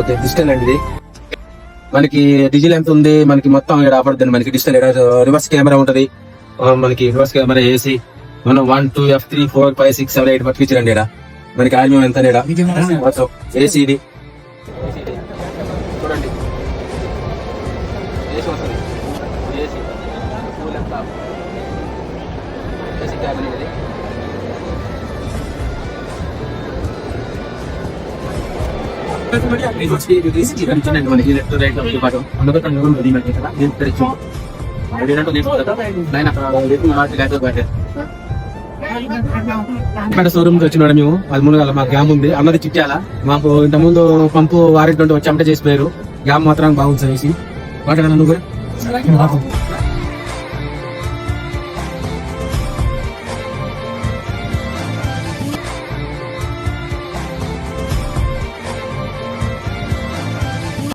Okay digital అండి ఇది. మనకి డిజిటల్ ఎంత ఉంది, మనకి మొత్తం ఇక్కడ ఆపడుతుంది. మనకి డిజిటల్ రివర్స్ కెమెరా ఉంటది, మనకి రివర్స్ కెమెరా ఏసీ. మనం 1 2 F3 4 5 6 7 8 పట్టుకు ఇచ్చారండి ఇక్కడ. మనకి ఆల్బమ్ ఎంత మొత్తం ఏసీ ఇది చూడండి. ఏసీ వస్తుంది, ఏసీ కూల్ ఎంత ఏసీ క్యాబిన్ ఇది. మనకి లెఫ్ట్ రైట్ పాటు ఇక్కడ షోరూమ్ కి వచ్చినాడు మేము 13 మా గ్యామ్ ఉంది అన్నది చిట్టాల. మాకు ఇంత ముందు పంపు వారెంట్ వచ్చి అమ్మట చేసిపోయారు. గ్యామ్ మాత్రం బాగుంది సర్వీసింగ్. వాటి